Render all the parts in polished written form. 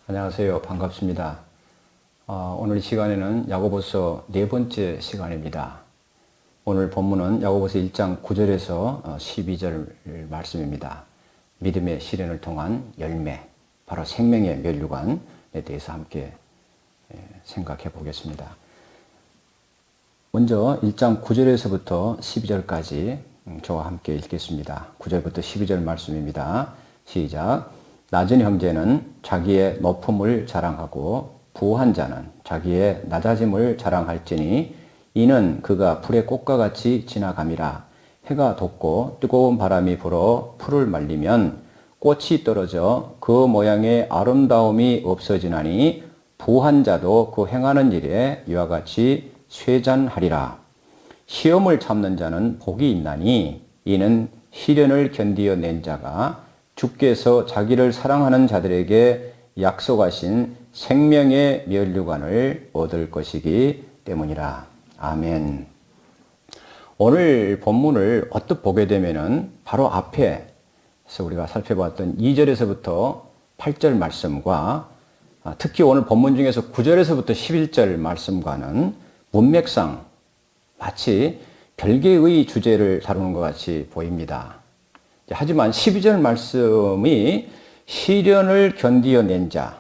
안녕하세요. 반갑습니다. 오늘 이 시간에는 야고보서 네 번째 시간입니다. 오늘 본문은 야고보서 1장 9절에서 12절 말씀입니다. 믿음의 시련을 통한 열매, 바로 생명의 면류관에 대해서 함께 생각해 보겠습니다. 먼저 1장 9절에서부터 12절까지 저와 함께 읽겠습니다. 9절부터 12절 말씀입니다. 시작. 낮은 형제는 자기의 높음을 자랑하고 부한 자는 자기의 낮아짐을 자랑할지니 이는 그가 풀의 꽃과 같이 지나감이라. 해가 돋고 뜨거운 바람이 불어 풀을 말리면 꽃이 떨어져 그 모양의 아름다움이 없어지나니 부한 자도 그 행하는 일에 이와 같이 쇠잔하리라. 시험을 참는 자는 복이 있나니 이는 시련을 견디어 낸 자가 주께서 자기를 사랑하는 자들에게 약속하신 생명의 면류관을 얻을 것이기 때문이라. 아멘. 오늘 본문을 언뜻 보게 되면은 바로 앞에서 우리가 살펴봤던 2절에서부터 8절 말씀과 특히 오늘 본문 중에서 9절에서부터 11절 말씀과는 문맥상 마치 별개의 주제를 다루는 것 같이 보입니다. 하지만 12절 말씀이 시련을 견디어낸 자,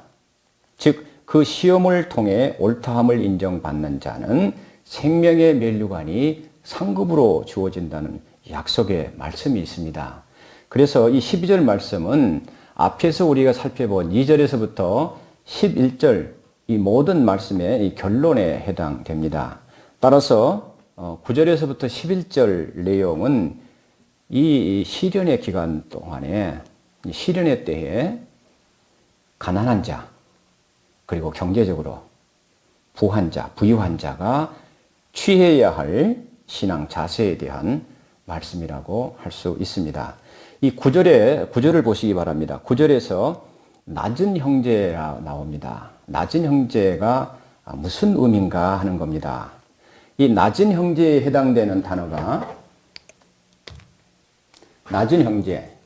즉 그 시험을 통해 옳다함을 인정받는 자는 생명의 면류관이 상급으로 주어진다는 약속의 말씀이 있습니다. 그래서 이 12절 말씀은 앞에서 우리가 살펴본 2절에서부터 11절 이 모든 말씀의 이 결론에 해당됩니다. 따라서 9절에서부터 11절 내용은 이 시련의 기간 동안에, 시련의 때에 가난한 자, 그리고 경제적으로 부한 자, 부유한 자가 취해야 할 신앙 자세에 대한 말씀이라고 할 수 있습니다. 이 9절을 보시기 바랍니다. 9절에서 낮은 형제라 나옵니다. 낮은 형제가 무슨 의미인가 하는 겁니다. 이 낮은 형제에 해당되는 단어가 낮은 형제.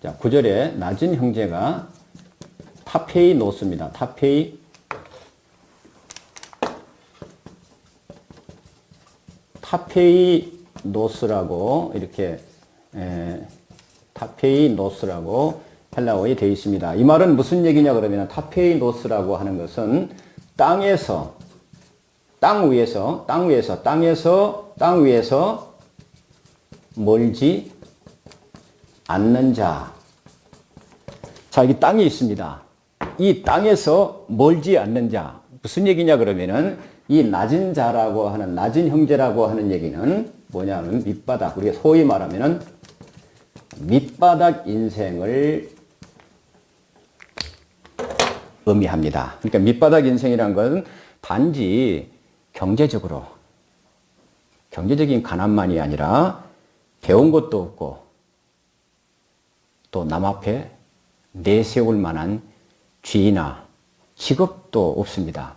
자, 9절에 낮은 형제가 타페이노스입니다. 타페이노스라고 이렇게 타페이노스라고 헬라어에 되어 있습니다. 이 말은 무슨 얘기냐 그러면 타페이노스라고 하는 것은 땅 위에서 멀지 않는 자. 자, 여기 땅이 있습니다. 이 땅에서 멀지 않는 자. 무슨 얘기냐 그러면은 이 낮은 자라고 하는, 낮은 형제라고 하는 얘기는 뭐냐면 밑바닥, 우리가 소위 말하면은 밑바닥 인생을 의미합니다. 그러니까 밑바닥 인생이란 것은 단지 경제적인 가난만이 아니라 배운 것도 없고 또 남 앞에 내세울 만한 지위나 직업도 없습니다.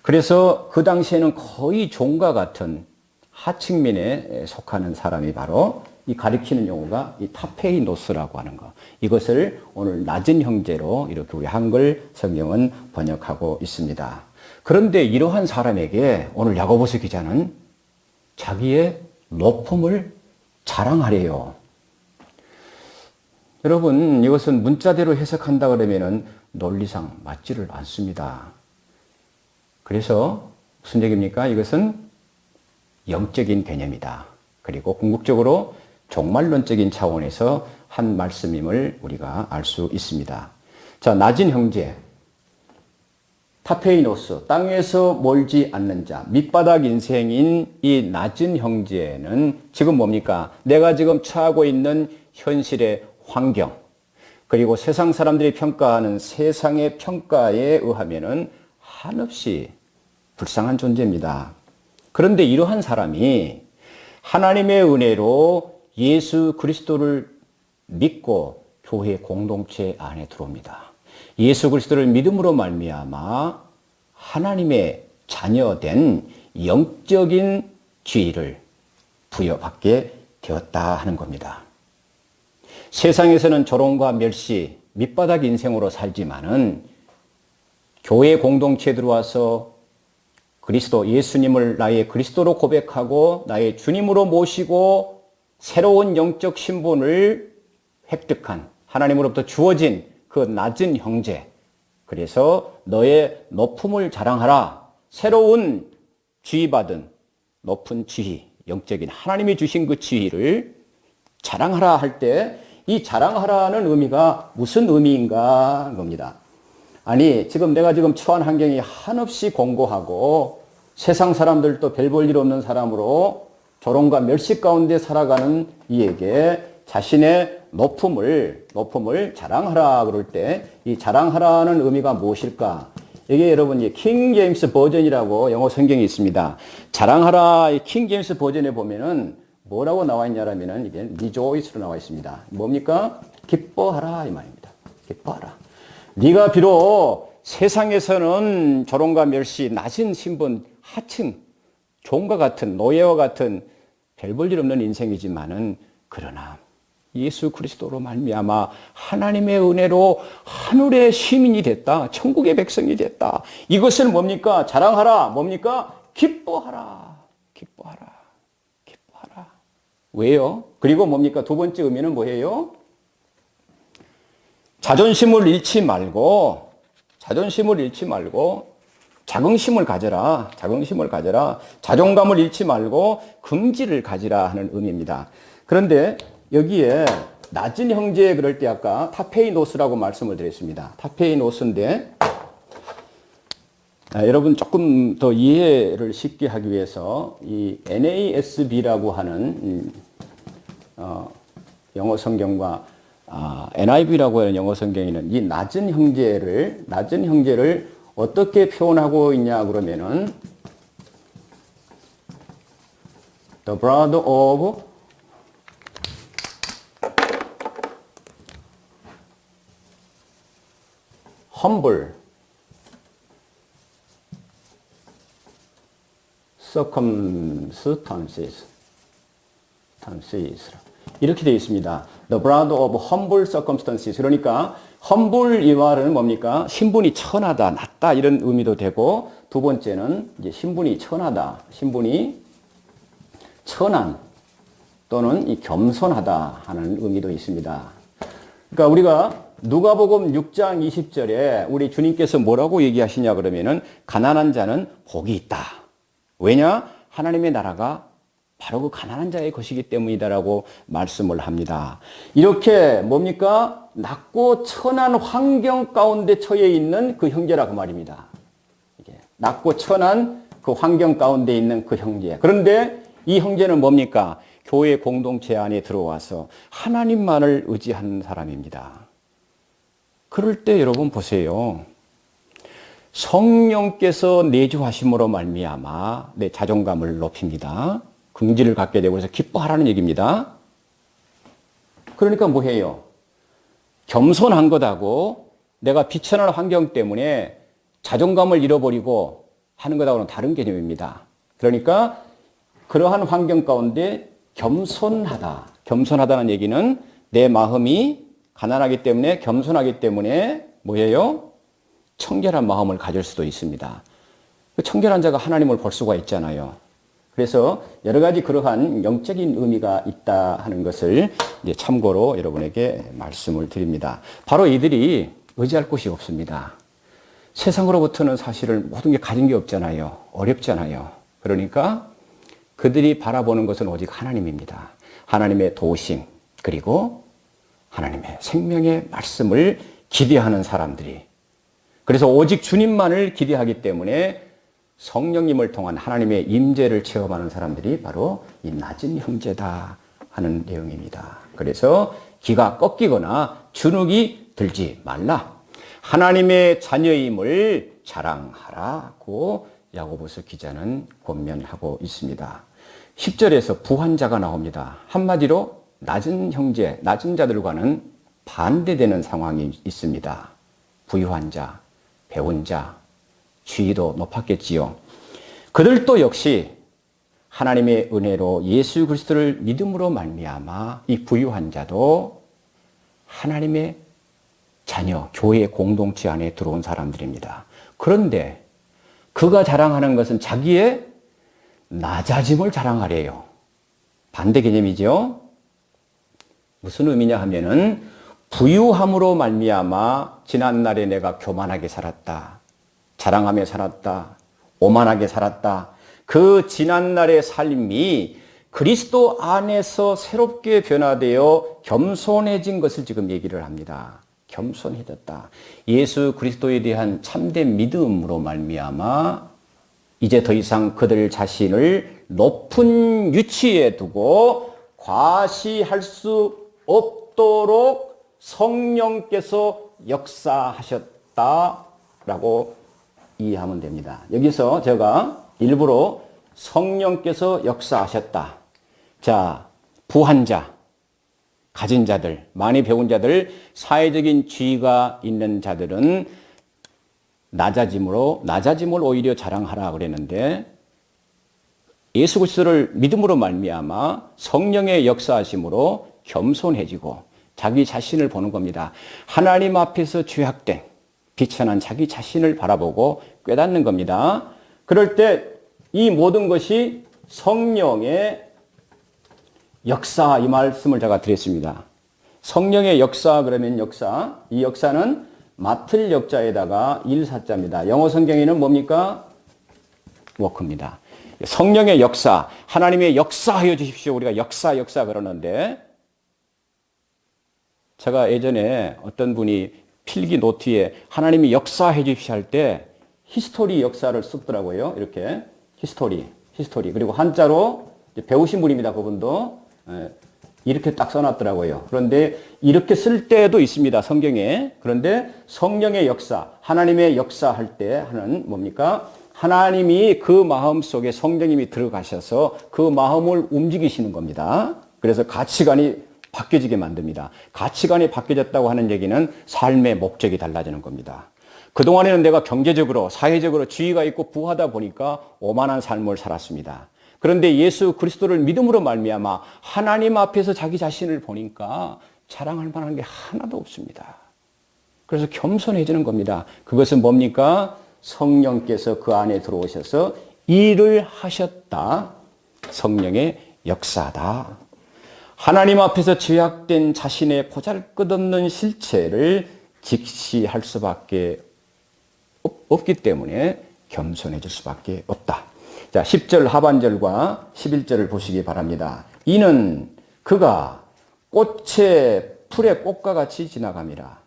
그래서 그 당시에는 거의 종과 같은 하층민에 속하는 사람이 바로 이 가리키는 용어가 이 타페이노스라고 하는 거. 이것을 오늘 낮은 형제로 이렇게 우리 한글 성경은 번역하고 있습니다. 그런데 이러한 사람에게 오늘 야고보서 기자는 자기의 높음을 자랑하래요. 여러분, 이것은 문자대로 해석한다 그러면은 논리상 맞지를 않습니다. 그래서 무슨 얘기입니까? 이것은 영적인 개념이다. 그리고 궁극적으로 종말론적인 차원에서 한 말씀임을 우리가 알 수 있습니다. 자, 낮은 형제. 타페이노스, 땅에서 멀지 않는 자, 밑바닥 인생인 이 낮은 형제는 지금 뭡니까? 내가 지금 처하고 있는 현실의 환경, 그리고 세상 사람들이 평가하는 세상의 평가에 의하면은 한없이 불쌍한 존재입니다. 그런데 이러한 사람이 하나님의 은혜로 예수 그리스도를 믿고 교회 공동체 안에 들어옵니다. 예수 그리스도를 믿음으로 말미암아 하나님의 자녀된 영적인 지위를 부여받게 되었다 하는 겁니다. 세상에서는 조롱과 멸시, 밑바닥 인생으로 살지만은 교회 공동체에 들어와서 그리스도 예수님을 나의 그리스도로 고백하고 나의 주님으로 모시고 새로운 영적 신분을 획득한 하나님으로부터 주어진 그 낮은 형제, 그래서 너의 높음을 자랑하라. 새로운 지위받은 높은 지위, 영적인 하나님이 주신 그 지위를 자랑하라 할 때 이 자랑하라는 의미가 무슨 의미인가 겁니다. 아니 지금 내가 처한 환경이 한없이 공고하고 세상 사람들도 별 볼 일 없는 사람으로 조롱과 멸시 가운데 살아가는 이에게 자신의 높음을 자랑하라 그럴 때 이 자랑하라는 의미가 무엇일까? 이게 여러분 킹 제임스 버전이라고 영어 성경이 있습니다. 자랑하라 킹 제임스 버전에 보면은 뭐라고 나와 있냐라면은 이게 rejoice로 나와 있습니다. 뭡니까? 기뻐하라 이 말입니다. 기뻐하라. 네가 비록 세상에서는 조롱과 멸시, 낮은 신분, 하층, 종과 같은 노예와 같은 별 볼 일 없는 인생이지만은 그러나 예수 그리스도로 말미암아 하나님의 은혜로 하늘의 시민이 됐다. 천국의 백성이 됐다. 이것을 뭡니까? 자랑하라. 뭡니까? 기뻐하라. 기뻐하라. 기뻐하라. 왜요? 그리고 뭡니까? 두 번째 의미는 뭐예요? 자존심을 잃지 말고 자긍심을 가져라. 자존감을 잃지 말고 긍지를 가지라 하는 의미입니다. 그런데 여기에 낮은 형제 그럴 때 아까 타페이노스라고 말씀을 드렸습니다. 타페이노스인데 여러분 조금 더 이해를 쉽게 하기 위해서 이 NASB라고 하는 영어 성경과 NIV라고 하는 영어 성경에는 이 낮은 형제를 어떻게 표현하고 있냐 그러면은 the brother of humble circumstances 이렇게 되어 있습니다. The brother of humble circumstances. 그러니까 humble 이 말은 뭡니까? 신분이 천하다, 낮다 이런 의미도 되고 두 번째는 이제 신분이 천하다, 신분이 천한 또는 이 겸손하다 하는 의미도 있습니다. 그러니까 우리가 누가복음 6장 20절에 우리 주님께서 뭐라고 얘기하시냐 그러면은 가난한 자는 복이 있다. 왜냐? 하나님의 나라가 바로 그 가난한 자의 것이기 때문이다라고 말씀을 합니다. 이렇게 뭡니까? 낮고 천한 환경 가운데 처해 있는 그 형제라 그 말입니다. 낮고 천한 그 환경 가운데 있는 그 형제. 그런데 이 형제는 뭡니까? 교회 공동체 안에 들어와서 하나님만을 의지하는 사람입니다. 그럴 때 여러분 보세요. 성령께서 내주하심으로 말미암아 내 자존감을 높입니다. 긍지를 갖게 되고 그래서 기뻐하라는 얘기입니다. 그러니까 뭐해요? 겸손한 것하고 내가 비천한 환경 때문에 자존감을 잃어버리고 하는 것하고는 다른 개념입니다. 그러니까 그러한 환경 가운데 겸손하다. 겸손하다는 얘기는 내 마음이 가난하기 때문에 겸손하기 때문에 뭐예요? 청결한 마음을 가질 수도 있습니다. 청결한 자가 하나님을 볼 수가 있잖아요. 그래서 여러 가지 그러한 영적인 의미가 있다 하는 것을 이제 참고로 여러분에게 말씀을 드립니다. 바로 이들이 의지할 곳이 없습니다. 세상으로부터는 사실은 모든 게 가진 게 없잖아요. 어렵잖아요. 그러니까 그들이 바라보는 것은 오직 하나님입니다. 하나님의 도우심 그리고 하나님의 생명의 말씀을 기대하는 사람들이 그래서 오직 주님만을 기대하기 때문에 성령님을 통한 하나님의 임재를 체험하는 사람들이 바로 이 낮은 형제다 하는 내용입니다. 그래서 기가 꺾이거나 주눅이 들지 말라. 하나님의 자녀임을 자랑하라고 야고보서 기자는 권면하고 있습니다. 10절에서 부한자가 나옵니다. 한마디로 낮은 형제, 낮은 자들과는 반대되는 상황이 있습니다. 부유한 자, 배운 자, 지위도 높았겠지요. 그들도 역시 하나님의 은혜로 예수 그리스도를 믿음으로 말미암아 이 부유한 자도 하나님의 자녀, 교회 공동체 안에 들어온 사람들입니다. 그런데 그가 자랑하는 것은 자기의 낮아짐을 자랑하래요. 반대 개념이죠. 무슨 의미냐 하면은 부유함으로 말미암아 지난날에 내가 교만하게 살았다. 자랑하며 살았다. 오만하게 살았다. 그 지난날의 삶이 그리스도 안에서 새롭게 변화되어 겸손해진 것을 지금 얘기를 합니다. 겸손해졌다. 예수 그리스도에 대한 참된 믿음으로 말미암아 이제 더 이상 그들 자신을 높은 위치에 두고 과시할 수 없도록 성령께서 역사하셨다라고 이해하면 됩니다. 여기서 제가 일부러 성령께서 역사하셨다. 자, 부한 자, 가진 자들, 많이 배운 자들, 사회적인 지위가 있는 자들은 낮아짐을 오히려 자랑하라 그랬는데 예수 그리스도를 믿음으로 말미암아 성령의 역사하심으로 겸손해지고 자기 자신을 보는 겁니다. 하나님 앞에서 죄악된 비천한 자기 자신을 바라보고 깨닫는 겁니다. 그럴 때 이 모든 것이 성령의 역사, 이 말씀을 제가 드렸습니다. 성령의 역사 그러면 역사, 이 역사는 맡을 역자에다가 일사자입니다. 영어 성경에는 뭡니까? 워크입니다. 성령의 역사, 하나님의 역사하여 주십시오. 우리가 역사 그러는데 제가 예전에 어떤 분이 필기 노트에 하나님이 역사해 주십시오 할 때 히스토리 역사를 쓰더라고요. 이렇게 히스토리. 그리고 한자로 배우신 분입니다. 그분도. 이렇게 딱 써놨더라고요. 그런데 이렇게 쓸 때도 있습니다. 성경에. 그런데 성령의 역사, 하나님의 역사할 때 하는 뭡니까? 하나님이 그 마음 속에 성령님이 들어가셔서 그 마음을 움직이시는 겁니다. 그래서 가치관이 바뀌어지게 만듭니다. 가치관이 바뀌어졌다고 하는 얘기는 삶의 목적이 달라지는 겁니다. 그동안에는 내가 경제적으로, 사회적으로 지위가 있고 부하다 보니까 오만한 삶을 살았습니다. 그런데 예수 그리스도를 믿음으로 말미암아 하나님 앞에서 자기 자신을 보니까 자랑할 만한 게 하나도 없습니다. 그래서 겸손해지는 겁니다. 그것은 뭡니까? 성령께서 그 안에 들어오셔서 일을 하셨다. 성령의 역사다. 하나님 앞에서 죄악된 자신의 보잘것없는 실체를 직시할 수밖에 없기 때문에 겸손해질 수밖에 없다. 자, 10절 하반절과 11절을 보시기 바랍니다. 이는 그가 꽃의 풀의 꽃과 같이 지나감이라.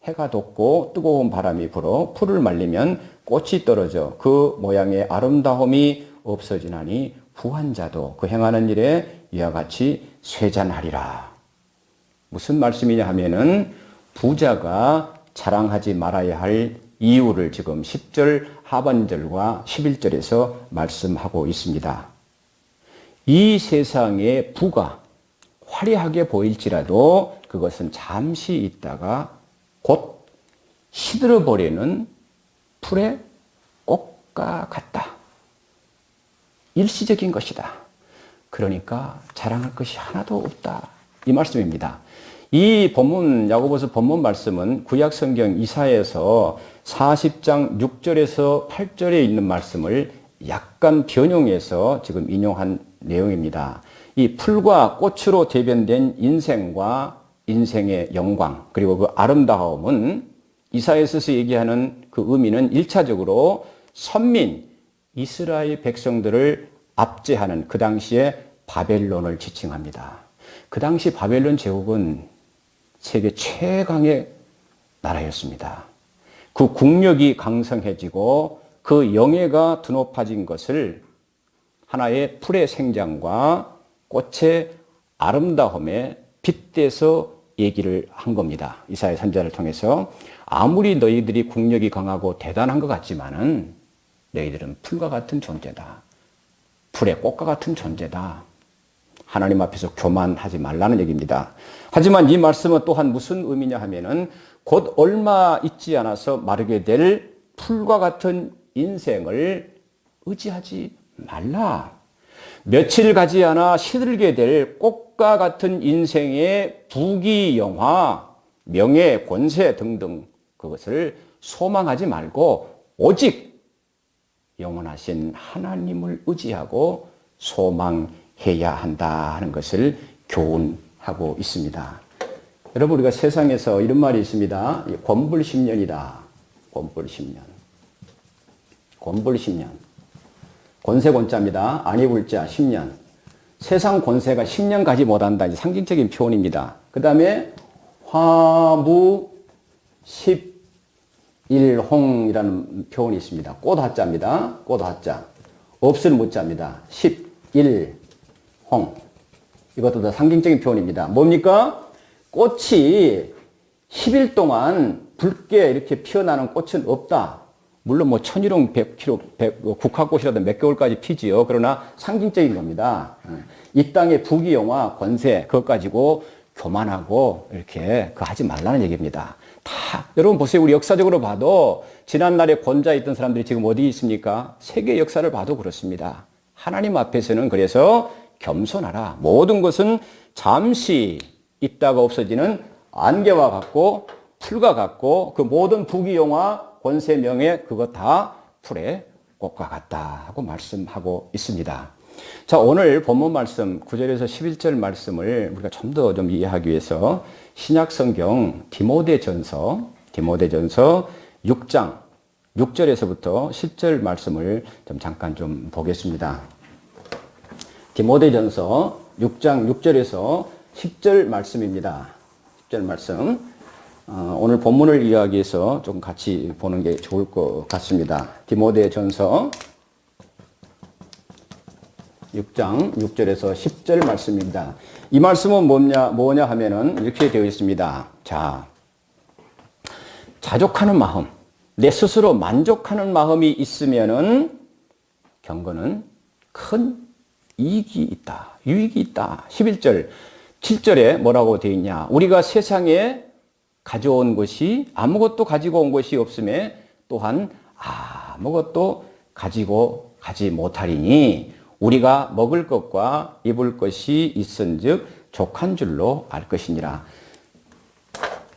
해가 돋고 뜨거운 바람이 불어 풀을 말리면 꽃이 떨어져 그 모양의 아름다움이 없어지나니 부한 자도 그 행하는 일에 이와 같이 쇠잔하리라. 무슨 말씀이냐 하면은 부자가 자랑하지 말아야 할 이유를 지금 10절 하반절과 11절에서 말씀하고 있습니다. 이 세상의 부가 화려하게 보일지라도 그것은 잠시 있다가 곧 시들어버리는 풀의 꽃과 같다. 일시적인 것이다. 그러니까 자랑할 것이 하나도 없다. 이 말씀입니다. 이 본문, 야고보서 본문 말씀은 구약 성경 이사야에서 40장 6절에서 8절에 있는 말씀을 약간 변형해서 지금 인용한 내용입니다. 이 풀과 꽃으로 대변된 인생과 인생의 영광, 그리고 그 아름다움은 이사야에서 얘기하는 그 의미는 1차적으로 선민, 이스라엘 백성들을 압제하는 그 당시에 바벨론을 지칭합니다. 그 당시 바벨론 제국은 세계 최강의 나라였습니다. 그 국력이 강성해지고 그 영예가 드높아진 것을 하나의 풀의 생장과 꽃의 아름다움에 빗대서 얘기를 한 겁니다. 이사야 선지자를 통해서 아무리 너희들이 국력이 강하고 대단한 것 같지만은 너희들은 풀과 같은 존재다. 풀의 꽃과 같은 존재다. 하나님 앞에서 교만하지 말라는 얘기입니다. 하지만 이 말씀은 또한 무슨 의미냐 하면은 곧 얼마 있지 않아서 마르게 될 풀과 같은 인생을 의지하지 말라. 며칠 가지 않아 시들게 될 꽃과 같은 인생의 부귀영화, 명예, 권세 등등 그것을 소망하지 말고 오직 영원하신 하나님을 의지하고 소망해야 한다 하는 것을 교훈하고 있습니다. 여러분, 우리가 세상에서 이런 말이 있습니다. 권불10년이다. 권불10년. 권불10년. 권세 권자입니다. 아니불자 10년. 세상 권세가 10년 가지 못한다. 상징적인 표현입니다. 그 다음에 화무 11홍이라는 표현이 있습니다. 꽃화자입니다. 꽃화자. 없을 무자입니다. 11홍. 이것도 다 상징적인 표현입니다. 뭡니까? 꽃이 10일 동안 붉게 이렇게 피어나는 꽃은 없다. 물론 뭐 천일홍 100kg, 국화꽃이라도 몇 개월까지 피지요. 그러나 상징적인 겁니다. 이 땅의 부귀영화, 권세, 그것 가지고 교만하고 이렇게 그거 하지 말라는 얘기입니다. 다 여러분 보세요. 우리 역사적으로 봐도 지난날에 권좌에 있던 사람들이 지금 어디 있습니까? 세계 역사를 봐도 그렇습니다. 하나님 앞에서는 그래서 겸손하라. 모든 것은 잠시 있다가 없어지는 안개와 같고 풀과 같고 그 모든 부귀영화, 권세, 명예 그거 다 풀의 꽃과 같다 하고 말씀하고 있습니다. 자, 오늘 본문 말씀 9절에서 11절 말씀을 우리가 좀 더 좀 이해하기 위해서 신약 성경 디모데전서 6장 6절에서부터 10절 말씀을 좀 잠깐 좀 보겠습니다. 디모데전서 6장 6절에서 10절 말씀입니다. 10절 말씀. 오늘 본문을 이해하기 위해서 좀 같이 보는 게 좋을 것 같습니다. 디모데전서 6장 6절에서 10절 말씀입니다. 이 말씀은 뭐냐 하면은 이렇게 되어 있습니다. 자, 자족하는 마음, 내 스스로 만족하는 마음이 있으면은 경건은 큰 이익이 있다. 유익이 있다. 11절, 7절에 뭐라고 되어 있냐? 우리가 세상에 가져온 것이 아무것도 가지고 온 것이 없음에 또한 아무것도 가지고 가지 못하리니 우리가 먹을 것과 입을 것이 있은즉 족한 줄로 알 것이니라.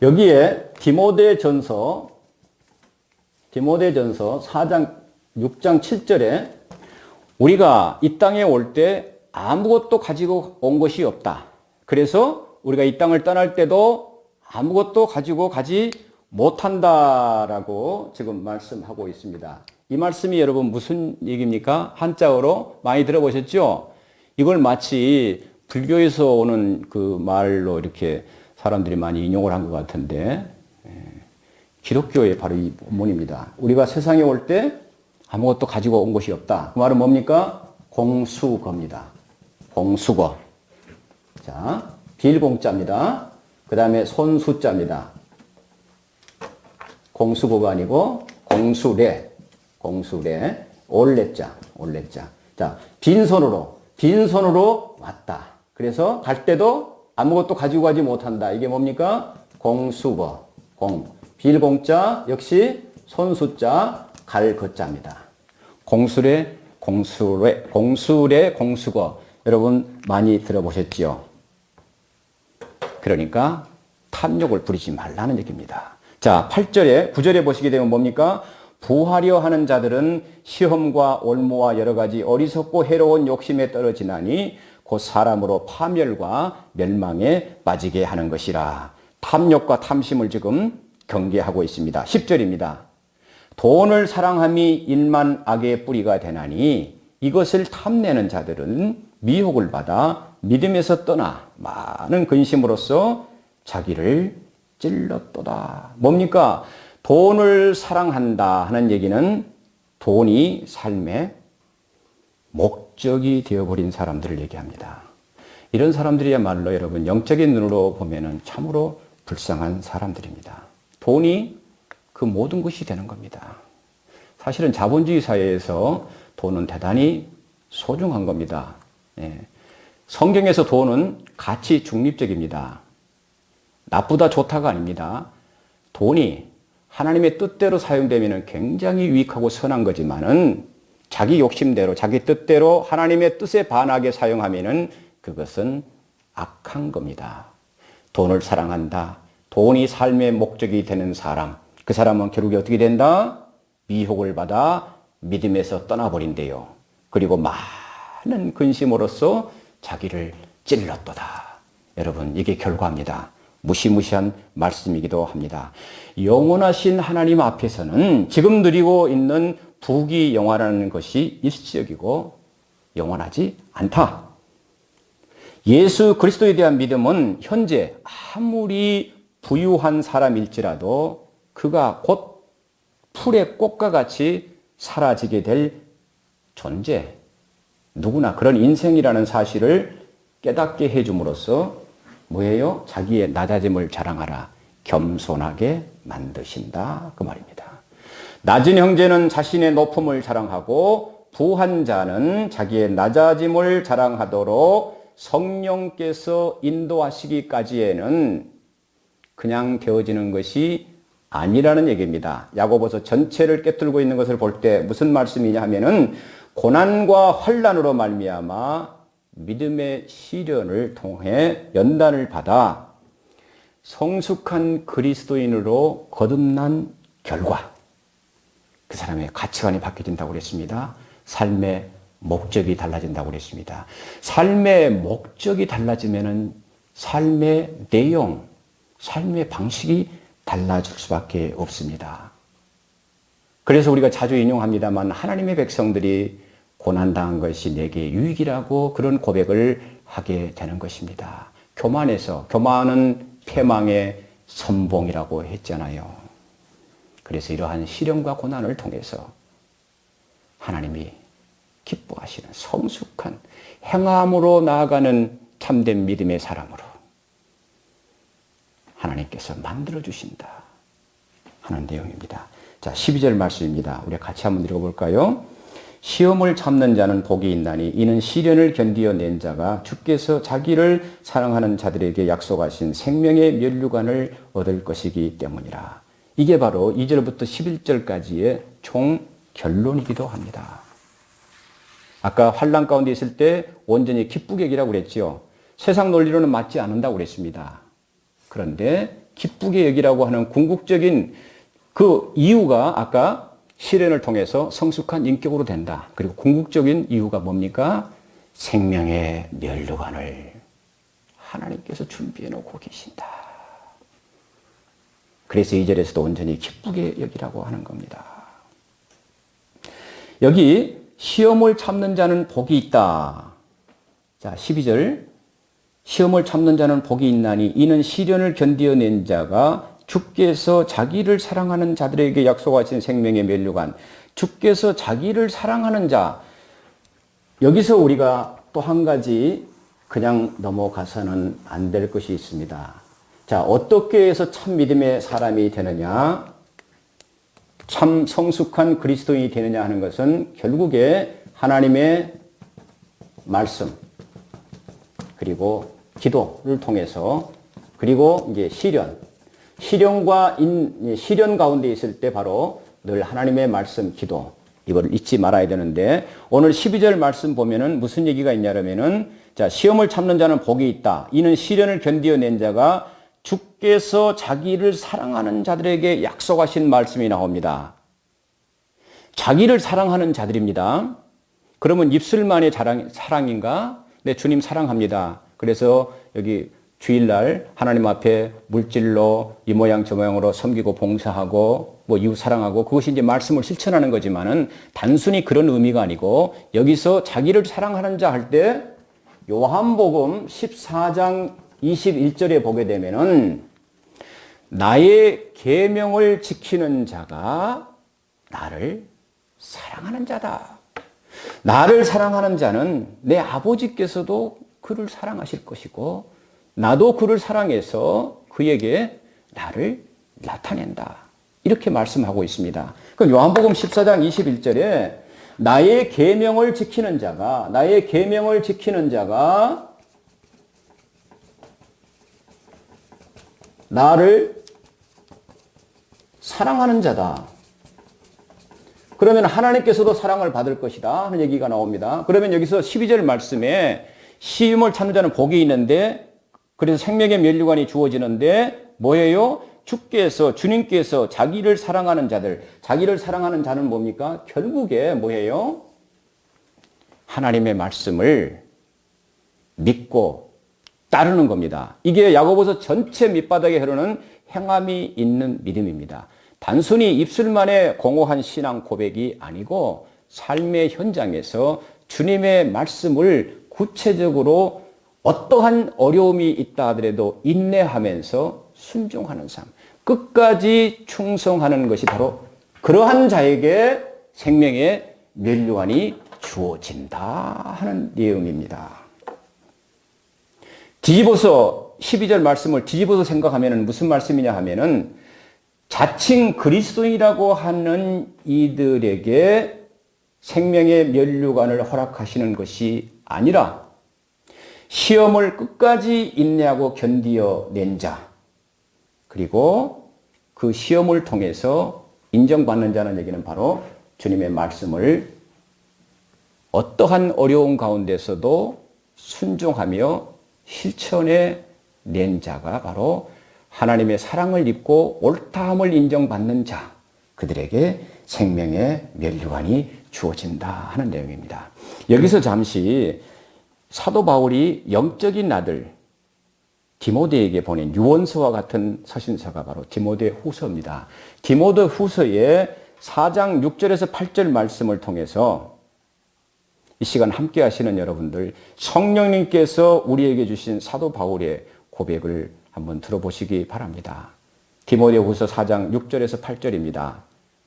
여기에 디모데전서 4장 6장 7절에 우리가 이 땅에 올 때 아무것도 가지고 온 것이 없다. 그래서 우리가 이 땅을 떠날 때도 아무것도 가지고 가지 못한다라고 지금 말씀하고 있습니다. 이 말씀이 여러분 무슨 얘기입니까? 한자어로 많이 들어보셨죠? 이걸 마치 불교에서 오는 그 말로 이렇게 사람들이 많이 인용을 한 것 같은데 기독교의 바로 이 본문입니다. 우리가 세상에 올 때 아무것도 가지고 온 것이 없다. 그 말은 뭡니까? 공수거입니다. 공수거. 자, 빌공자입니다. 그 다음에 손수자입니다. 공수거가 아니고 공수래, 올레자. 자, 빈손으로 왔다. 그래서 갈 때도 아무것도 가지고 가지 못한다. 이게 뭡니까? 공수거, 빌공자 역시 손수자, 갈 거자입니다. 공수래, 공수거. 여러분 많이 들어보셨죠? 그러니까 탐욕을 부리지 말라는 얘기입니다. 자, 9절에 보시게 되면 뭡니까? 부하려 하는 자들은 시험과 올무와 여러 가지 어리석고 해로운 욕심에 떨어지나니 곧 사람으로 파멸과 멸망에 빠지게 하는 것이라. 탐욕과 탐심을 지금 경계하고 있습니다. 10절입니다. 돈을 사랑함이 일만 악의 뿌리가 되나니 이것을 탐내는 자들은 미혹을 받아 믿음에서 떠나 많은 근심으로써 자기를 찔렀도다. 뭡니까? 돈을 사랑한다 하는 얘기는 돈이 삶의 목적이 되어버린 사람들을 얘기합니다. 이런 사람들이야말로 여러분 영적인 눈으로 보면은 참으로 불쌍한 사람들입니다. 돈이 그 모든 것이 되는 겁니다. 사실은 자본주의 사회에서 돈은 대단히 소중한 겁니다. 예. 성경에서 돈은 가치 중립적입니다. 나쁘다 좋다가 아닙니다. 돈이 하나님의 뜻대로 사용되면 굉장히 유익하고 선한 거지만은 자기 욕심대로 자기 뜻대로 하나님의 뜻에 반하게 사용하면은 그것은 악한 겁니다. 돈을 사랑한다. 돈이 삶의 목적이 되는 사람, 그 사람은 결국에 어떻게 된다? 미혹을 받아 믿음에서 떠나버린대요. 그리고 많은 근심으로써 자기를 찔렀도다. 여러분, 이게 결과입니다. 무시무시한 말씀이기도 합니다. 영원하신 하나님 앞에서는 지금 누리고 있는 부귀 영화라는 것이 일시적이고 영원하지 않다. 예수 그리스도에 대한 믿음은 현재 아무리 부유한 사람일지라도 그가 곧 풀의 꽃과 같이 사라지게 될 존재, 누구나 그런 인생이라는 사실을 깨닫게 해줌으로써 뭐예요? 자기의 낮아짐을 자랑하라. 겸손하게 만드신다. 그 말입니다. 낮은 형제는 자신의 높음을 자랑하고 부한 자는 자기의 낮아짐을 자랑하도록 성령께서 인도하시기까지에는 그냥 되어지는 것이 아니라는 얘기입니다. 야고보서 전체를 꿰뚫고 있는 것을 볼 때 무슨 말씀이냐 하면은 고난과 환난으로 말미암아 믿음의 시련을 통해 연단을 받아 성숙한 그리스도인으로 거듭난 결과 그 사람의 가치관이 바뀌어진다고 그랬습니다. 삶의 목적이 달라진다고 그랬습니다. 삶의 목적이 달라지면은 삶의 내용, 삶의 방식이 달라질 수밖에 없습니다. 그래서 우리가 자주 인용합니다만 하나님의 백성들이 고난당한 것이 내게 유익이라고 그런 고백을 하게 되는 것입니다. 교만은 패망의 선봉이라고 했잖아요. 그래서 이러한 시련과 고난을 통해서 하나님이 기뻐하시는 성숙한 행함으로 나아가는 참된 믿음의 사람으로 하나님께서 만들어주신다 하는 내용입니다. 자, 12절 말씀입니다. 우리 같이 한번 읽어볼까요? 시험을 참는 자는 복이 있나니 이는 시련을 견디어낸 자가 주께서 자기를 사랑하는 자들에게 약속하신 생명의 면류관을 얻을 것이기 때문이라. 이게 바로 2절부터 11절까지의 총 결론이기도 합니다. 아까 환난 가운데 있을 때 온전히 기쁘게 여기라고 그랬지요. 세상 논리로는 맞지 않는다고 그랬습니다. 그런데 기쁘게 여기라고 하는 궁극적인 그 이유가 아까 시련을 통해서 성숙한 인격으로 된다. 그리고 궁극적인 이유가 뭡니까? 생명의 면류관을 하나님께서 준비해 놓고 계신다. 그래서 2절에서도 온전히 기쁘게 여기라고 하는 겁니다. 여기 시험을 참는 자는 복이 있다. 자, 12절. 시험을 참는 자는 복이 있나니 이는 시련을 견디어낸 자가 주께서 자기를 사랑하는 자들에게 약속하신 생명의 면류관. 주께서 자기를 사랑하는 자. 여기서 우리가 또 한 가지 그냥 넘어가서는 안 될 것이 있습니다. 자, 어떻게 해서 참 믿음의 사람이 되느냐? 참 성숙한 그리스도인이 되느냐 하는 것은 결국에 하나님의 말씀, 그리고 기도를 통해서, 그리고 이제 시련 가운데 있을 때 바로 늘 하나님의 말씀, 기도, 이걸 잊지 말아야 되는데, 오늘 12절 말씀 보면은 무슨 얘기가 있냐면은, 자, 시험을 참는 자는 복이 있다. 이는 시련을 견디어낸 자가 주께서 자기를 사랑하는 자들에게 약속하신 말씀이 나옵니다. 자기를 사랑하는 자들입니다. 그러면 입술만의 사랑인가? 네, 주님 사랑합니다. 그래서 여기 주일날 하나님 앞에 물질로 이 모양 저 모양으로 섬기고 봉사하고 뭐 이웃 사랑하고 그것이 이제 말씀을 실천하는 거지만은 단순히 그런 의미가 아니고 여기서 자기를 사랑하는 자 할 때 요한복음 14장 21절에 보게 되면은 나의 계명을 지키는 자가 나를 사랑하는 자다. 나를 사랑하는 자는 내 아버지께서도 그를 사랑하실 것이고 나도 그를 사랑해서 그에게 나를 나타낸다. 이렇게 말씀하고 있습니다. 그럼 요한복음 14장 21절에 나의 계명을 지키는 자가 나를 사랑하는 자다. 그러면 하나님께서도 사랑을 받을 것이다 하는 얘기가 나옵니다. 그러면 여기서 12절 말씀에 시험을 참는 자는 복이 있는데 그래서 생명의 면류관이 주어지는데 뭐예요? 주님께서 자기를 사랑하는 자기를 사랑하는 자는 뭡니까? 결국에 뭐예요? 하나님의 말씀을 믿고 따르는 겁니다. 이게 야고보서 전체 밑바닥에 흐르는 행함이 있는 믿음입니다. 단순히 입술만의 공허한 신앙 고백이 아니고 삶의 현장에서 주님의 말씀을 구체적으로 어떠한 어려움이 있다 하더라도 인내하면서 순종하는 삶, 끝까지 충성하는 것이 바로 그러한 자에게 생명의 면류관이 주어진다 하는 내용입니다. 뒤집어서 12절 말씀을 뒤집어서 생각하면 무슨 말씀이냐 하면은 자칭 그리스도인이라고 하는 이들에게 생명의 면류관을 허락하시는 것이 아니라 시험을 끝까지 인내하고 견디어낸 자, 그리고 그 시험을 통해서 인정받는 자는 얘기는 바로 주님의 말씀을 어떠한 어려움 가운데서도 순종하며 실천해 낸 자가 바로 하나님의 사랑을 입고 옳다함을 인정받는 자, 그들에게 생명의 면류관이 주어진다 하는 내용입니다. 여기서 잠시 사도 바울이 영적인 아들 디모데에게 보낸 유언서와 같은 서신서가 바로 디모데 후서입니다. 디모데 후서의 4장 6절에서 8절 말씀을 통해서 이 시간 함께 하시는 여러분들, 성령님께서 우리에게 주신 사도 바울의 고백을 한번 들어보시기 바랍니다. 디모데 후서 4장 6절에서 8절입니다.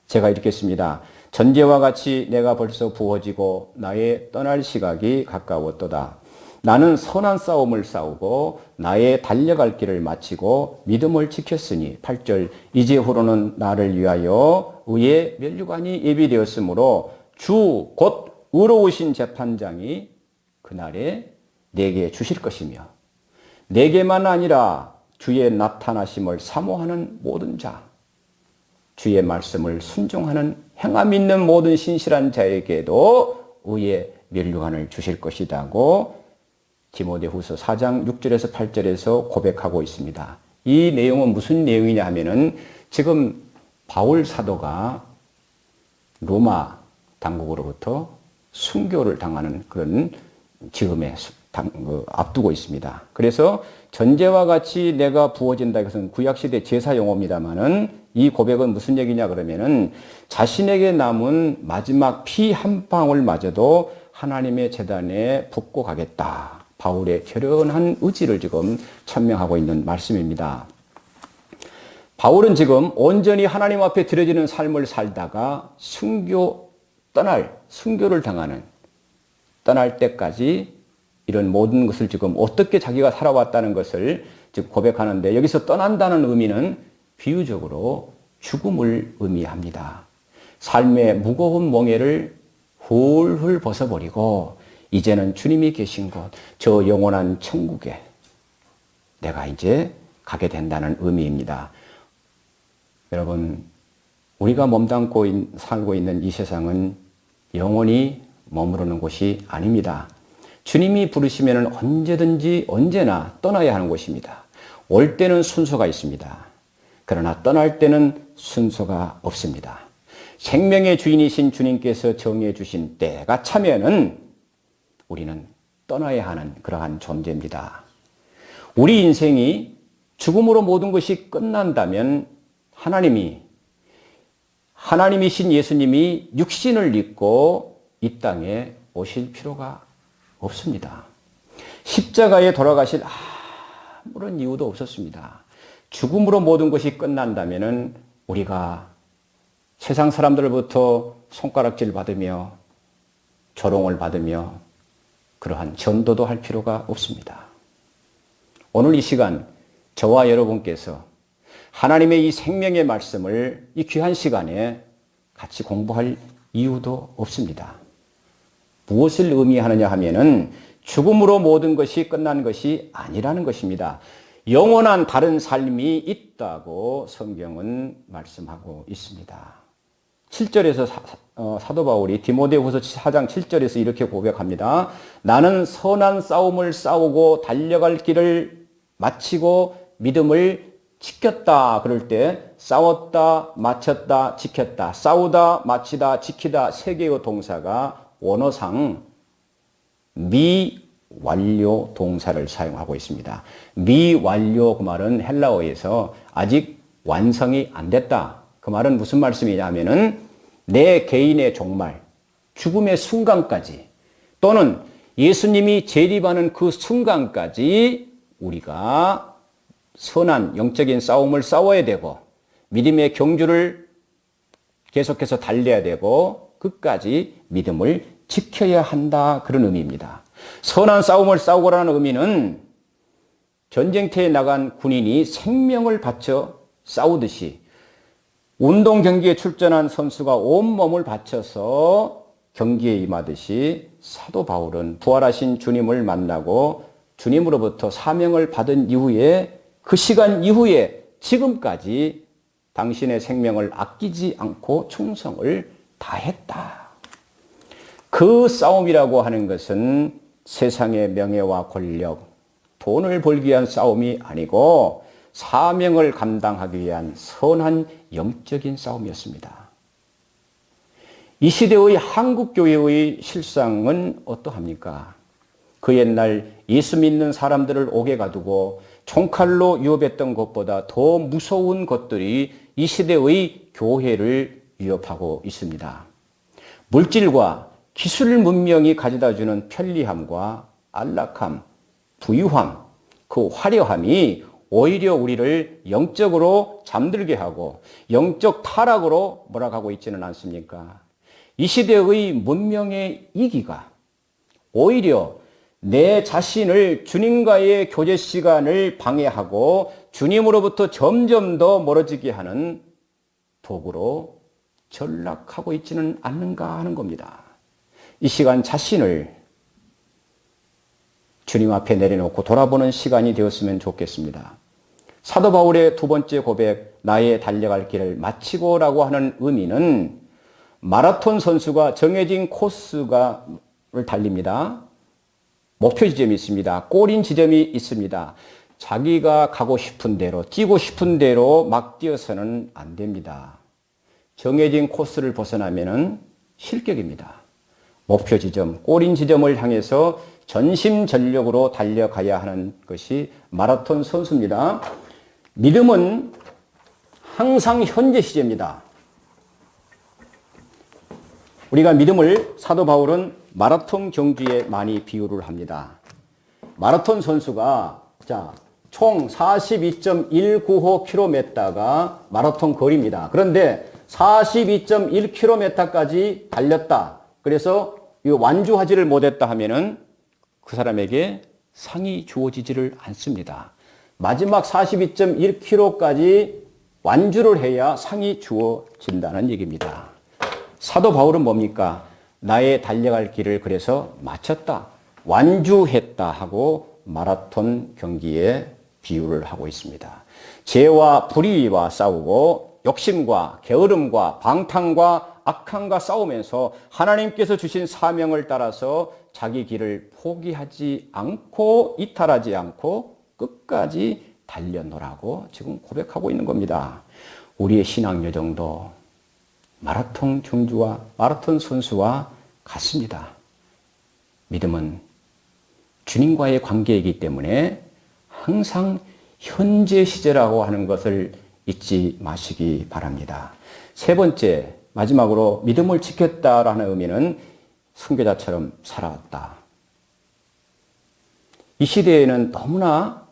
제가 읽겠습니다. 전제와 같이 내가 벌써 부어지고 나의 떠날 시각이 가까웠도다. 나는 선한 싸움을 싸우고 나의 달려갈 길을 마치고 믿음을 지켰으니 8절 이제후로는 나를 위하여 의의 면류관이 예비되었으므로 주 곧 의로우신 재판장이 그날에 내게 주실 것이며 내게만 아니라 주의 나타나심을 사모하는 모든 자, 주의 말씀을 순종하는 행함 있는 모든 신실한 자에게도 의의 면류관을 주실 것이라고 디모데후서 4장 6절에서 8절에서 고백하고 있습니다. 이 내용은 무슨 내용이냐 하면은 지금 바울 사도가 로마 당국으로부터 순교를 당하는 그런 지금에 앞두고 있습니다. 그래서 전제와 같이 내가 부어진다, 이것은 구약시대 제사 용어입니다만은 이 고백은 무슨 얘기냐 그러면은 자신에게 남은 마지막 피 한 방울마저도 하나님의 제단에 붓고 가겠다. 바울의 결연한 의지를 지금 천명하고 있는 말씀입니다. 바울은 지금 온전히 하나님 앞에 드려지는 삶을 살다가 순교를 당하는, 떠날 때까지 이런 모든 것을 지금 어떻게 자기가 살아왔다는 것을 지금 고백하는데, 여기서 떠난다는 의미는 비유적으로 죽음을 의미합니다. 삶의 무거운 멍에를 훌훌 벗어버리고 이제는 주님이 계신 곳, 저 영원한 천국에 내가 이제 가게 된다는 의미입니다. 여러분, 우리가 몸담고 살고 있는 이 세상은 영원히 머무르는 곳이 아닙니다. 주님이 부르시면 언제든지 언제나 떠나야 하는 곳입니다. 올 때는 순서가 있습니다. 그러나 떠날 때는 순서가 없습니다. 생명의 주인이신 주님께서 정해 주신 때가 차면은 우리는 떠나야 하는 그러한 존재입니다. 우리 인생이 죽음으로 모든 것이 끝난다면 하나님이신 예수님이 육신을 입고 이 땅에 오실 필요가 없습니다. 십자가에 돌아가실 아무런 이유도 없었습니다. 죽음으로 모든 것이 끝난다면 우리가 세상 사람들로부터 손가락질 받으며 조롱을 받으며 그러한 전도도 할 필요가 없습니다. 오늘 이 시간 저와 여러분께서 하나님의 이 생명의 말씀을 이 귀한 시간에 같이 공부할 이유도 없습니다. 무엇을 의미하느냐 하면은 죽음으로 모든 것이 끝난 것이 아니라는 것입니다. 영원한 다른 삶이 있다고 성경은 말씀하고 있습니다. 7절에서 사도 바울이 디모데후서 4장 7절에서 이렇게 고백합니다. 나는 선한 싸움을 싸우고 달려갈 길을 마치고 믿음을 지켰다 그럴 때 싸웠다, 마쳤다, 지켰다, 싸우다, 마치다, 지키다 세 개의 동사가 원어상 미완료 동사를 사용하고 있습니다. 미완료 그 말은 헬라어에서 아직 완성이 안 됐다. 그 말은 무슨 말씀이냐면은 내 개인의 종말, 죽음의 순간까지 또는 예수님이 재림하는 그 순간까지 우리가 선한 영적인 싸움을 싸워야 되고 믿음의 경주를 계속해서 달려야 되고 끝까지 믿음을 지켜야 한다 그런 의미입니다. 선한 싸움을 싸우라는 의미는 전쟁터에 나간 군인이 생명을 바쳐 싸우듯이 운동 경기에 출전한 선수가 온몸을 바쳐서 경기에 임하듯이 사도 바울은 부활하신 주님을 만나고 주님으로부터 사명을 받은 이후에 그 시간 이후에 지금까지 당신의 생명을 아끼지 않고 충성을 다했다. 그 싸움이라고 하는 것은 세상의 명예와 권력, 돈을 벌기 위한 싸움이 아니고 사명을 감당하기 위한 선한 영적인 싸움이었습니다. 이 시대의 한국교회의 실상은 어떠합니까? 그 옛날 예수 믿는 사람들을 옥에 가두고 총칼로 유업했던 것보다 더 무서운 것들이 이 시대의 교회를 위협하고 있습니다. 물질과 기술 문명이 가져다주는 편리함과 안락함, 부유함, 그 화려함이 오히려 우리를 영적으로 잠들게 하고 영적 타락으로 몰아가고 있지는 않습니까? 이 시대의 문명의 이기가 오히려 내 자신을 주님과의 교제 시간을 방해하고 주님으로부터 점점 더 멀어지게 하는 도구로 전락하고 있지는 않는가 하는 겁니다. 이 시간 자신을 주님 앞에 내려놓고 돌아보는 시간이 되었으면 좋겠습니다. 사도 바울의 두 번째 고백, 나의 달려갈 길을 마치고라고 하는 의미는 마라톤 선수가 정해진 코스를 달립니다. 목표 지점이 있습니다. 골인 지점이 있습니다. 자기가 가고 싶은 대로, 뛰고 싶은 대로 막 뛰어서는 안 됩니다. 정해진 코스를 벗어나면은 실격입니다. 목표 지점, 골인 지점을 향해서 전심전력으로 달려가야 하는 것이 마라톤 선수입니다. 믿음은 항상 현재 시제입니다. 우리가 믿음을 사도 바울은 마라톤 경주에 많이 비유를 합니다. 마라톤 선수가 총 42.195km가 마라톤 거리입니다. 그런데 42.1km까지 달렸다. 그래서 완주하지를 못했다 하면은 그 사람에게 상이 주어지지를 않습니다. 마지막 42.1km까지 완주를 해야 상이 주어진다는 얘기입니다. 사도 바울은 뭡니까? 나의 달려갈 길을 그래서 마쳤다, 완주했다 하고 마라톤 경기에 비유를 하고 있습니다. 죄와 불의와 싸우고 욕심과 게으름과 방탕과 악함과 싸우면서 하나님께서 주신 사명을 따라서 자기 길을 포기하지 않고 이탈하지 않고 끝까지 달려노라고 지금 고백하고 있는 겁니다. 우리의 신앙 여정도 마라톤 경주와 마라톤 선수와 같습니다. 믿음은 주님과의 관계이기 때문에 항상 현재 시제라고 하는 것을 잊지 마시기 바랍니다. 세 번째, 마지막으로 믿음을 지켰다라는 의미는 순교자처럼 살아왔다. 이 시대에는 너무나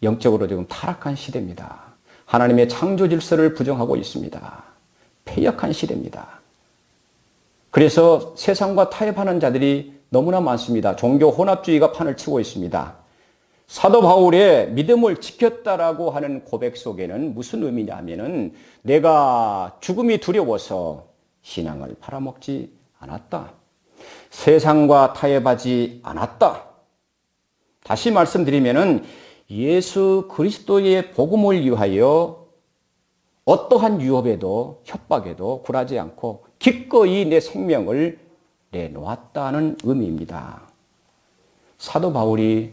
영적으로 지금 타락한 시대입니다. 하나님의 창조 질서를 부정하고 있습니다. 패역한 시대입니다. 그래서 세상과 타협하는 자들이 너무나 많습니다. 종교 혼합주의가 판을 치고 있습니다. 사도 바울의 믿음을 지켰다라고 하는 고백 속에는 무슨 의미냐면은 내가 죽음이 두려워서 신앙을 팔아먹지 않았다. 세상과 타협하지 않았다. 다시 말씀드리면은 예수 그리스도의 복음을 위하여 어떠한 유업에도 협박에도 굴하지 않고 기꺼이 내 생명을 내놓았다는 의미입니다. 사도 바울이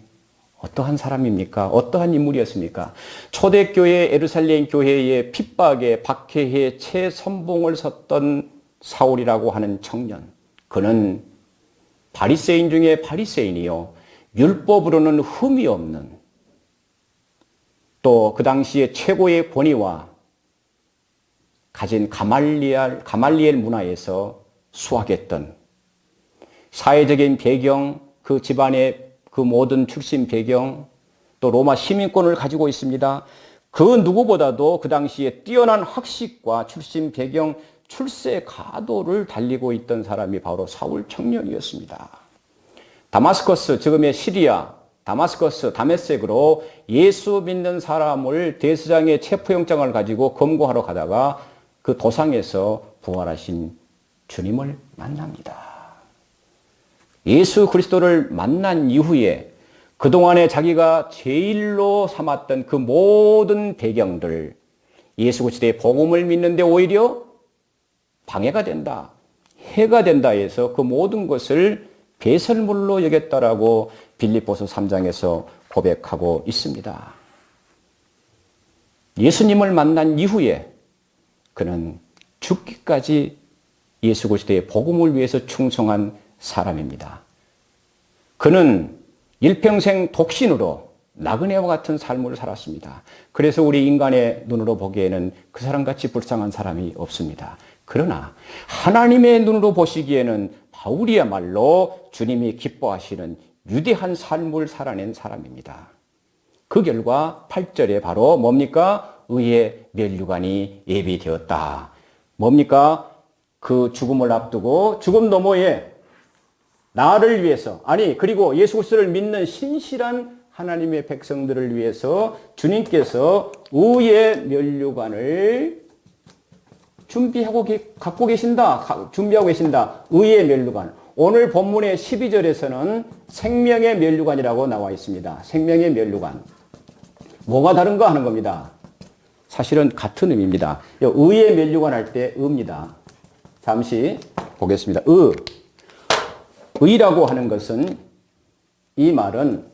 어떠한 사람입니까? 어떠한 인물이었습니까? 초대교회 에루살렘 교회의 핍박에 박해해 최선봉을 섰던 사울이라고 하는 청년. 그는 바리새인 중에 바리새인이요. 율법으로는 흠이 없는 또 그 당시에 최고의 권위와 가진 가말리엘 문화에서 수학했던 사회적인 배경, 그 집안의 그 모든 출신 배경, 또 로마 시민권을 가지고 있습니다. 그 누구보다도 그 당시에 뛰어난 학식과 출신 배경, 출세 가도를 달리고 있던 사람이 바로 사울 청년이었습니다. 다마스커스, 지금의 시리아, 다마스커스, 다메섹으로 예수 믿는 사람을 대수장의 체포영장을 가지고 검거하러 가다가 그 도상에서 부활하신 주님을 만납니다. 예수 그리스도를 만난 이후에 그동안에 자기가 제일로 삼았던 그 모든 배경들, 예수 그리스도의 복음을 믿는데 오히려 방해가 된다, 해가 된다 해서 그 모든 것을 배설물로 여겼다라고 빌립보서 3장에서 고백하고 있습니다. 예수님을 만난 이후에 그는 죽기까지 예수 그리스도의 복음을 위해서 충성한 사람입니다. 그는 일평생 독신으로 나그네와 같은 삶을 살았습니다. 그래서 우리 인간의 눈으로 보기에는 그 사람같이 불쌍한 사람이 없습니다. 그러나 하나님의 눈으로 보시기에는 바울이야말로 주님이 기뻐하시는 위대한 삶을 살아낸 사람입니다. 그 결과 8절에 바로 뭡니까? 의의 면류관이 예비되었다. 뭡니까? 그 죽음을 앞두고 죽음 너머에 나를 위해서, 아니 그리고 예수 그리스도를 믿는 신실한 하나님의 백성들을 위해서 주님께서 의의 면류관을 갖고 계신다. 준비하고 계신다. 의의 면류관. 오늘 본문의 12절에서는 생명의 면류관이라고 나와 있습니다. 생명의 면류관. 뭐가 다른가 하는 겁니다. 사실은 같은 의미입니다. 의의 면류관 할 때 의입니다. 잠시 보겠습니다. 의라고 하는 것은, 이 말은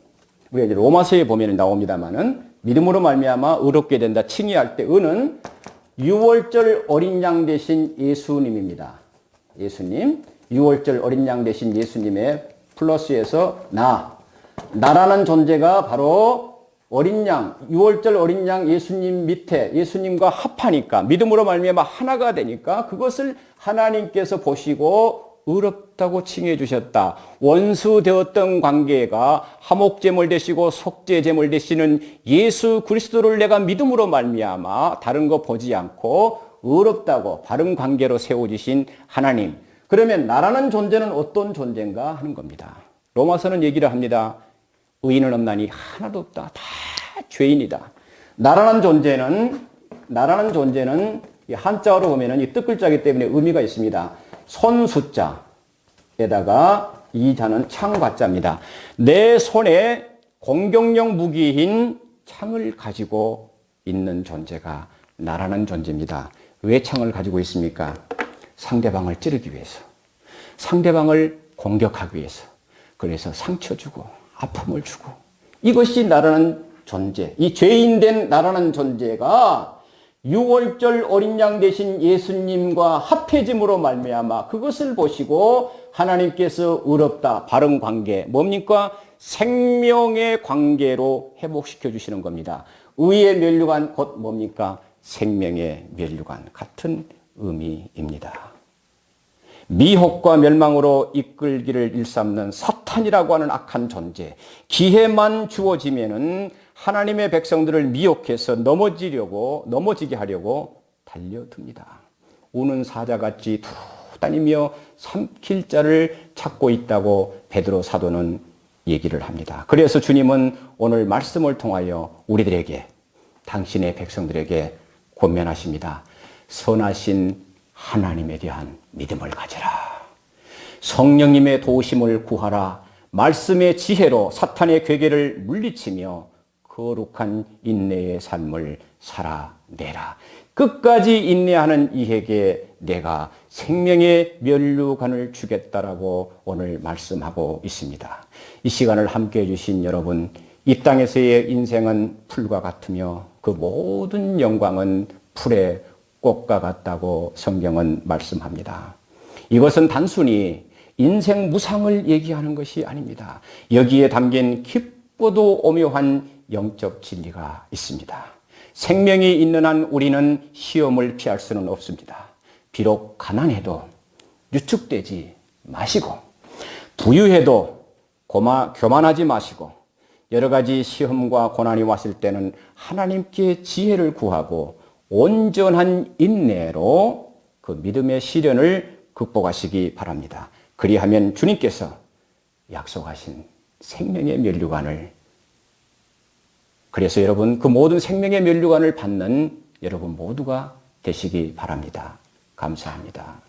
우리가 이제 로마서에 보면 나옵니다만은 믿음으로 말미암아 의롭게 된다 칭의할 때 의는 유월절 어린 양 되신 예수님입니다. 예수님, 유월절 어린 양 되신 예수님의 플러스에서 나라는 존재가 바로 어린 양, 유월절 어린 양 예수님 밑에 예수님과 합하니까 믿음으로 말미암아 하나가 되니까 그것을 하나님께서 보시고 의롭다고 칭해 주셨다. 원수 되었던 관계가 화목제물 되시고 속죄제물 되시는 예수 그리스도를 내가 믿음으로 말미암아 다른 거 보지 않고 의롭다고 바른 관계로 세워주신 하나님. 그러면 나라는 존재는 어떤 존재인가 하는 겁니다. 로마서는 얘기를 합니다. 의인은 없나니 하나도 없다. 다 죄인이다. 나라는 존재는 한자어로 보면은 이 뜻글자이기 때문에 의미가 있습니다. 손 숫자에다가 이 자는 창과자입니다. 내 손에 공격용 무기인 창을 가지고 있는 존재가 나라는 존재입니다. 왜 창을 가지고 있습니까? 상대방을 찌르기 위해서, 상대방을 공격하기 위해서, 그래서 상처 주고 아픔을 주고, 이것이 나라는 존재, 이 죄인된 나라는 존재가 유월절 어린 양 되신 예수님과 합해짐으로 말미암아 그것을 보시고 하나님께서 의롭다, 바른 관계, 뭡니까? 생명의 관계로 회복시켜 주시는 겁니다. 의의 면류관 곧 뭡니까? 생명의 면류관, 같은 의미입니다. 미혹과 멸망으로 이끌기를 일삼는 사탄이라고 하는 악한 존재, 기회만 주어지면은 하나님의 백성들을 미혹해서 넘어지게 하려고 달려듭니다. 우는 사자같이 다니며 삼킬 자를 찾고 있다고 베드로 사도는 얘기를 합니다. 그래서 주님은 오늘 말씀을 통하여 우리들에게, 당신의 백성들에게 권면하십니다. 선하신 하나님에 대한 믿음을 가져라. 성령님의 도우심을 구하라. 말씀의 지혜로 사탄의 괴계를 물리치며 거룩한 인내의 삶을 살아내라. 끝까지 인내하는 이에게 내가 생명의 면류관을 주겠다라고 오늘 말씀하고 있습니다. 이 시간을 함께해 주신 여러분, 이 땅에서의 인생은 풀과 같으며 그 모든 영광은 풀의 꽃과 같다고 성경은 말씀합니다. 이것은 단순히 인생 무상을 얘기하는 것이 아닙니다. 여기에 담긴 깊고도 오묘한 영적 진리가 있습니다. 생명이 있는 한 우리는 시험을 피할 수는 없습니다. 비록 가난해도 유축되지 마시고, 부유해도 교만하지 마시고, 여러 가지 시험과 고난이 왔을 때는 하나님께 지혜를 구하고 온전한 인내로 그 믿음의 시련을 극복하시기 바랍니다. 그리하면 주님께서 약속하신 생명의 면류관을, 그래서 여러분 그 모든 생명의 면류관을 받는 여러분 모두가 되시기 바랍니다. 감사합니다.